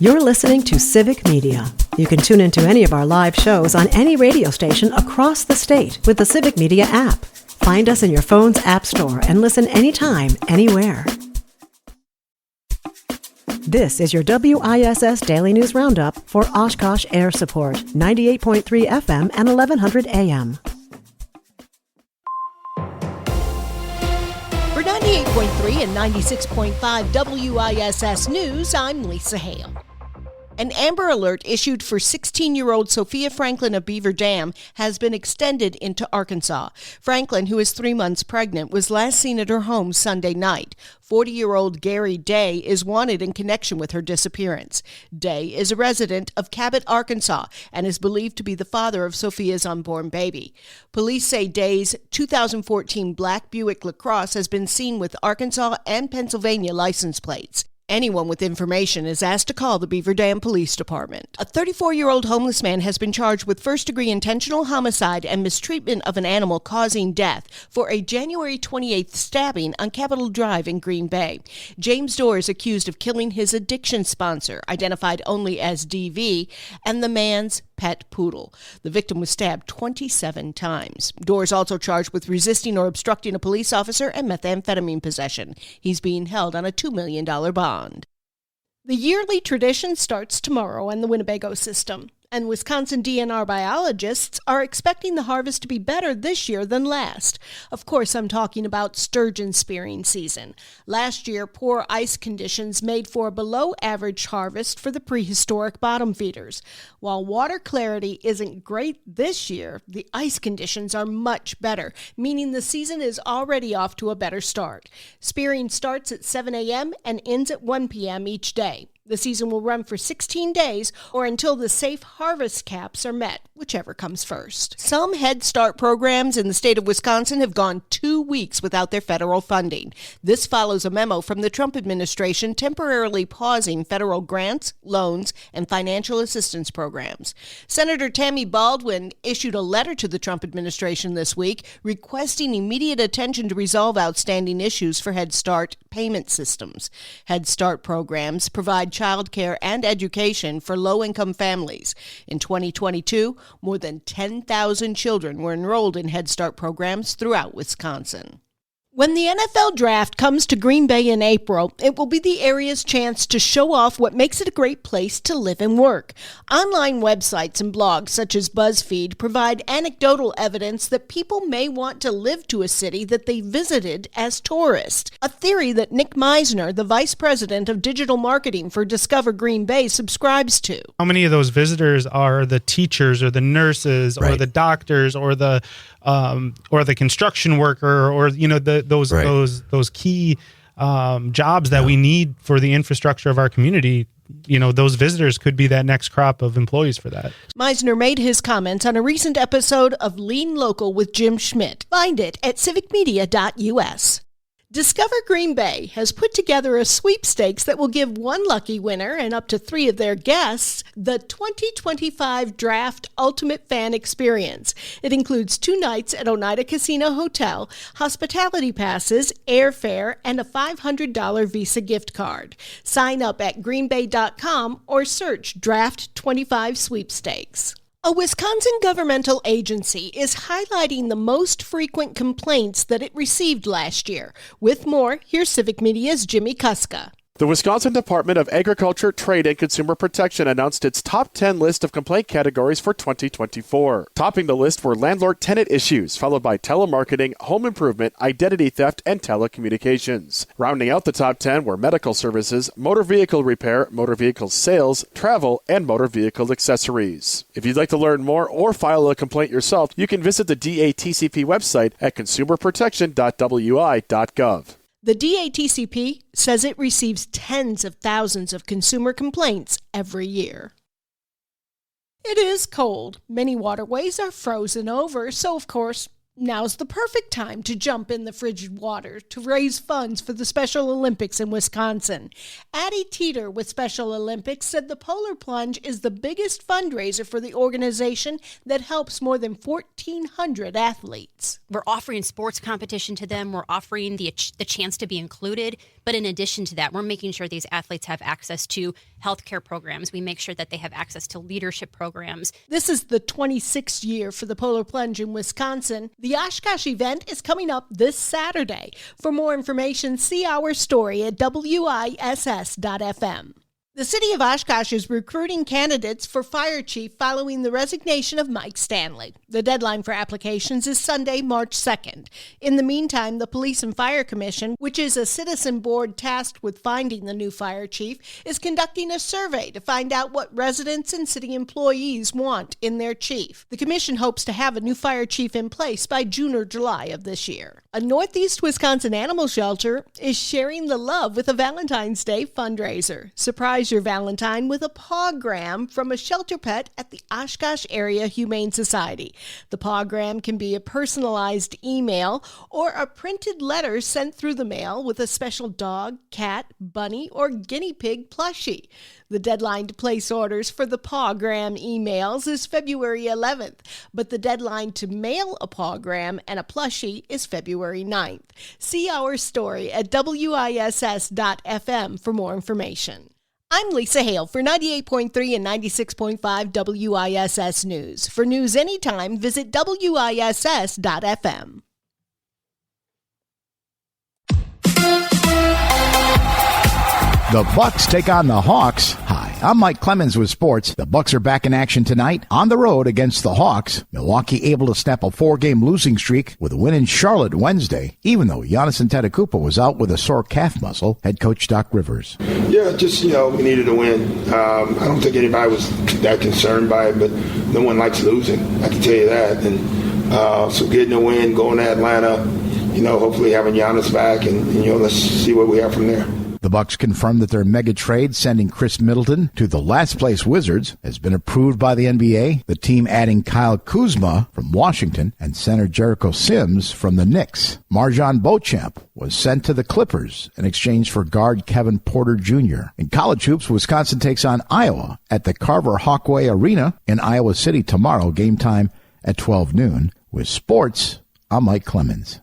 You're listening to Civic Media. You can tune into any of our live shows on any radio station across the state with the Civic Media app. Find us in your phone's app store and listen anytime, anywhere. This is your WISS Daily News Roundup for Oshkosh Air Support, 98.3 FM and 1100 AM. For 98.3 and 96.5 WISS News, I'm Lisa Hale. An Amber Alert issued for 16-year-old Sophia Franklin of Beaver Dam has been extended into Arkansas. Franklin, who is 3 months pregnant, was last seen at her home Sunday night. 40-year-old Gary Day is wanted in connection with her disappearance. Day is a resident of Cabot, Arkansas, and is believed to be the father of Sophia's unborn baby. Police say Day's 2014 black Buick LaCrosse has been seen with Arkansas and Pennsylvania license plates. Anyone with information is asked to call the Beaver Dam Police Department. A 34-year-old homeless man has been charged with first-degree intentional homicide and mistreatment of an animal causing death for a January 28th stabbing on Capitol Drive in Green Bay. James Dorr is accused of killing his addiction sponsor, identified only as DV, and the man's pet poodle. The victim was stabbed 27 times. Dorr is also charged with resisting or obstructing a police officer and methamphetamine possession. He's being held on a $2 million bond. The yearly tradition starts tomorrow in the Winnebago system, and Wisconsin DNR biologists are expecting the harvest to be better this year than last. Of course, I'm talking about sturgeon spearing season. Last year, poor ice conditions made for a below-average harvest for the prehistoric bottom feeders. While water clarity isn't great this year, the ice conditions are much better, meaning the season is already off to a better start. Spearing starts at 7 a.m. and ends at 1 p.m. each day. The season will run for 16 days or until the safe harvest caps are met, whichever comes first. Some Head Start programs in the state of Wisconsin have gone 2 weeks without their federal funding. This follows a memo from the Trump administration temporarily pausing federal grants, loans, and financial assistance programs. Senator Tammy Baldwin issued a letter to the Trump administration this week requesting immediate attention to resolve outstanding issues for Head Start payment systems. Head Start programs provide child care and education for low-income families. In 2022, more than 10,000 children were enrolled in Head Start programs throughout Wisconsin. When the NFL draft comes to Green Bay in April, it will be the area's chance to show off what makes it a great place to live and work. Online websites and blogs such as BuzzFeed provide anecdotal evidence that people may want to live to a city that they visited as tourists, a theory that Nick Meisner, the vice president of digital marketing for Discover Green Bay, subscribes to. How many of those visitors are the teachers or the nurses or the doctors or the construction worker or those key jobs that we need for the infrastructure of our community? Those visitors could be that next crop of employees for that. Meisner made his comments on a recent episode of Lean Local with Jim Schmidt. Find it at civicmedia.us. Discover Green Bay has put together a sweepstakes that will give one lucky winner and up to 3 of their guests the 2025 Draft Ultimate Fan Experience. It includes 2 nights at Oneida Casino Hotel, hospitality passes, airfare, and a $500 Visa gift card. Sign up at greenbay.com or search Draft 25 Sweepstakes. A Wisconsin governmental agency is highlighting the most frequent complaints that it received last year. With more, here's Civic Media's Jimmy Kuska. The Wisconsin Department of Agriculture, Trade, and Consumer Protection announced its top 10 list of complaint categories for 2024. Topping the list were landlord-tenant issues, followed by telemarketing, home improvement, identity theft, and telecommunications. Rounding out the top 10 were medical services, motor vehicle repair, motor vehicle sales, travel, and motor vehicle accessories. If you'd like to learn more or file a complaint yourself, you can visit the DATCP website at consumerprotection.wi.gov. The DATCP says it receives tens of thousands of consumer complaints every year. It is cold. Many waterways are frozen over, so of course, Now's the perfect time to jump in the frigid water to raise funds for the Special Olympics in Wisconsin. Addie Teeter with Special Olympics said the Polar Plunge is the biggest fundraiser for the organization that helps more than 1,400 athletes. We're offering sports competition to them. We're offering the chance to be included. But in addition to that, we're making sure these athletes have access to healthcare programs. We make sure that they have access to leadership programs. This is the 26th year for the Polar Plunge in Wisconsin. The Oshkosh event is coming up this Saturday. For more information, see our story at WISS.FM. The city of Oshkosh is recruiting candidates for fire chief following the resignation of Mike Stanley. The deadline for applications is Sunday, March 2nd. In the meantime, the Police and Fire Commission, which is a citizen board tasked with finding the new fire chief, is conducting a survey to find out what residents and city employees want in their chief. The commission hopes to have a new fire chief in place by June or July of this year. A Northeast Wisconsin animal shelter is sharing the love with a Valentine's Day fundraiser. Surprise your Valentine with a pawgram from a shelter pet at the Oshkosh Area Humane Society. The pawgram can be a personalized email or a printed letter sent through the mail with a special dog, cat, bunny, or guinea pig plushie. The deadline to place orders for the pawgram emails is February 11th, but the deadline to mail a pawgram and a plushie is February 9th. See our story at WISS.FM for more information. I'm Lisa Hale for 98.3 and 96.5 WISS News. For news anytime, visit WISS.FM. The Bucks take on the Hawks. Hi, I'm Mike Clemens with sports. The Bucks are back in action tonight on the road against the Hawks. Milwaukee able to snap a 4-game losing streak with a win in Charlotte Wednesday, even though Giannis Antetokounmpo was out with a sore calf muscle. Head coach Doc Rivers. Yeah, just, we needed a win. I don't think anybody was that concerned by it, but no one likes losing. I can tell you that. And so getting a win, going to Atlanta, hopefully having Giannis back, and let's see what we have from there. The Bucks confirmed that their mega trade sending Chris Middleton to the last-place Wizards has been approved by the NBA, the team adding Kyle Kuzma from Washington and center Jericho Sims from the Knicks. Marjon Beauchamp was sent to the Clippers in exchange for guard Kevin Porter Jr. In college hoops, Wisconsin takes on Iowa at the Carver Hawkway Arena in Iowa City tomorrow, game time at 12 noon. With sports, I'm Mike Clemens.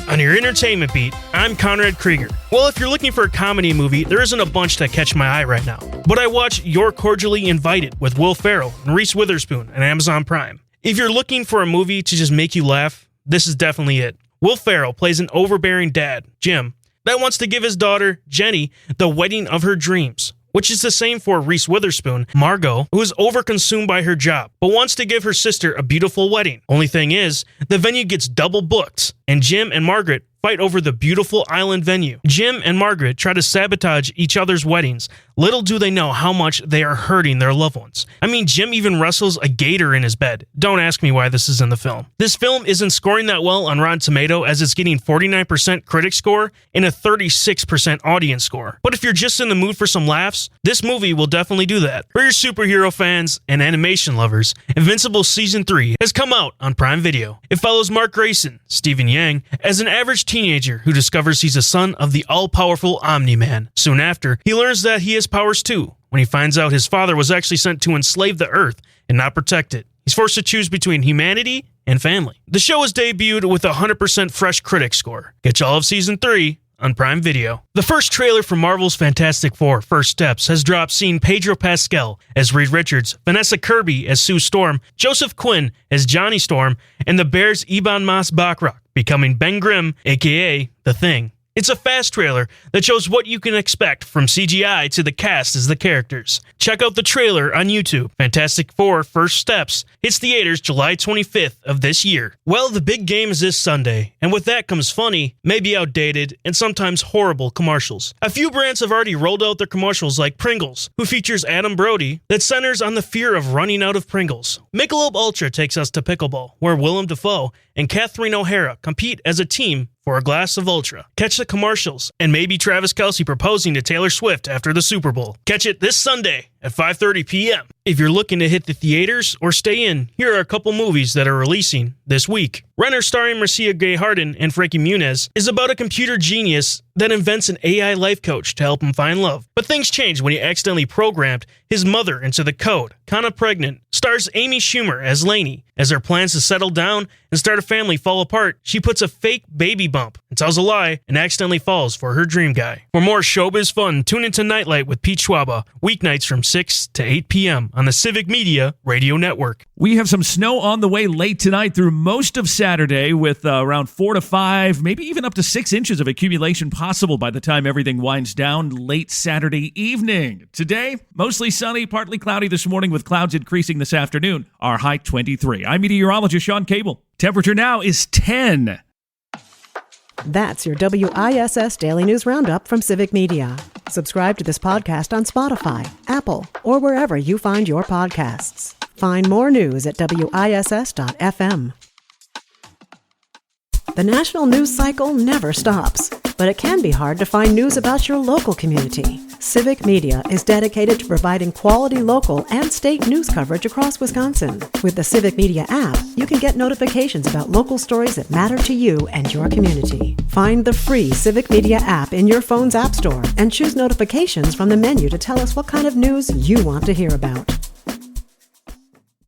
On your entertainment beat, I'm Conrad Krieger. Well, if you're looking for a comedy movie, there isn't a bunch that catch my eye right now. But I watched You're Cordially Invited with Will Ferrell and Reese Witherspoon on Amazon Prime. If you're looking for a movie to just make you laugh, this is definitely it. Will Ferrell plays an overbearing dad, Jim, that wants to give his daughter, Jenny, the wedding of her dreams. Which is the same for Reese Witherspoon, Margot, who is overconsumed by her job, but wants to give her sister a beautiful wedding. Only thing is, the venue gets double booked, and Jim and Margaret fight over the beautiful island venue. Jim and Margaret try to sabotage each other's weddings. Little do they know how much they are hurting their loved ones. I mean, Jim even wrestles a gator in his bed. Don't ask me why this is in the film. This film isn't scoring that well on Rotten Tomato, as it's getting 49% critic score and a 36% audience score. But if you're just in the mood for some laughs, this movie will definitely do that. For your superhero fans and animation lovers, Invincible Season 3 has come out on Prime Video. It follows Mark Grayson, Stephen Yang, as an average teenager who discovers he's a son of the all-powerful Omni-Man. Soon after, he learns that he has powers too, when he finds out his father was actually sent to enslave the Earth and not protect it. He's forced to choose between humanity and family. The show is debuted with a 100% fresh critic score. Catch all of Season 3 on Prime Video. The first trailer for Marvel's Fantastic Four: First Steps has dropped, seeing Pedro Pascal as Reed Richards, Vanessa Kirby as Sue Storm, Joseph Quinn as Johnny Storm, and the Bears' Ebon Moss-Bachrach becoming Ben Grimm, aka The Thing. It's a fast trailer that shows what you can expect from CGI to the cast as the characters. Check out the trailer on YouTube. Fantastic Four: First Steps hits theaters July 25th of this year. Well, the big game is this Sunday, and with that comes funny, maybe outdated, and sometimes horrible commercials. A few brands have already rolled out their commercials, like Pringles, who features Adam Brody, that centers on the fear of running out of Pringles. Michelob Ultra takes us to pickleball, where Willem Dafoe and Catherine O'Hara compete as a team for a glass of Ultra. Catch the commercials, and maybe Travis Kelce proposing to Taylor Swift after the Super Bowl. Catch it this Sunday at 5:30 p.m. If you're looking to hit the theaters or stay in, here are a couple movies that are releasing this week. Renner, starring Marcia Gay Harden and Frankie Muniz, is about a computer genius that invents an AI life coach to help him find love. But things change when he accidentally programmed his mother into the code. Kinda Pregnant stars Amy Schumer as Lainey. As her plans to settle down and start a family fall apart, she puts a fake baby bump and tells a lie and accidentally falls for her dream guy. For more showbiz fun, tune into Nightlight with Pete Schwaba, weeknights from 6 to 8 p.m. on the Civic Media Radio Network. We have some snow on the way late tonight through most of Saturday with around 4 to 5, maybe even up to 6 inches of accumulation possible by the time everything winds down late Saturday evening. Today, mostly sunny, partly cloudy this morning with clouds increasing this afternoon. Our high 23. I'm meteorologist Sean Cable. Temperature now is 10. That's your WISS Daily News Roundup from Civic Media. Subscribe to this podcast on Spotify, Apple, or wherever you find your podcasts. Find more news at WISS.FM. The national news cycle never stops, but it can be hard to find news about your local community. Civic Media is dedicated to providing quality local and state news coverage across Wisconsin. With the Civic Media app, you can get notifications about local stories that matter to you and your community. Find the free Civic Media app in your phone's app store and choose notifications from the menu to tell us what kind of news you want to hear about.